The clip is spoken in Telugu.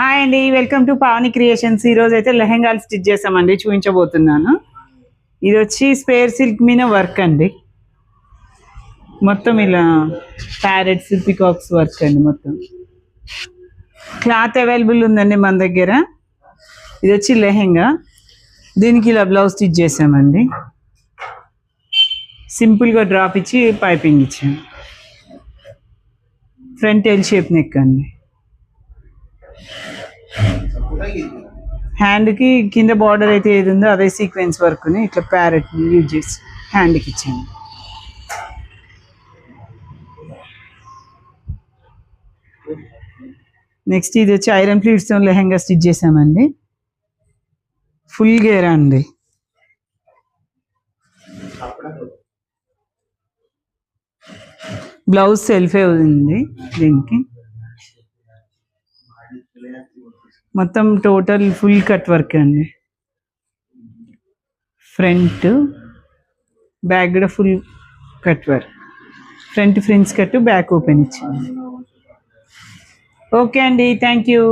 హాయ్ అండి, వెల్కమ్ టు పావని క్రియేషన్స్. ఈరోజు అయితే లెహెంగాలు స్టిచ్ చేసామండి, చూపించబోతున్నాను. ఇది వచ్చి స్పేర్ సిల్క్ మీద వర్క్ అండి, మొత్తం ఇలా ప్యారెట్స్ పికాక్స్ వర్క్ అండి. మొత్తం క్లాత్ అవైలబుల్ ఉందండి మన దగ్గర. ఇది వచ్చి లెహెంగా, దీనికి ఇలా బ్లౌజ్ స్టిచ్ చేసామండి. సింపుల్గా డ్రాప్ ఇచ్చి పైపింగ్ ఇచ్చాము. ఫ్రంట్ ఎల్ షేప్ నెక్ అండి. హ్యాండ్కి కింద బార్డర్ అయితే ఏది ఉందో అదే సీక్వెన్స్ వర్క్ని ఇట్లా ప్యారెట్ని యూజ్ చేసి హ్యాండ్కి ఇచ్చాను. నెక్స్ట్ ఇది వచ్చి ఐరన్ ప్లీట్స్తో లెహెంగా స్టిచ్ చేసామండి. ఫుల్ గేరా అండి. బ్లౌజ్ సెల్ఫే ఉంది దీనికి. మొత్తం టోటల్ ఫుల్ కట్ వర్క్ అండి. ఫ్రంట్ బ్యాక్ కూడా full cut work. Front ఫ్రిన్స్ cut, back open ఇచ్చింది. ఓకే అండి, థ్యాంక్ యూ.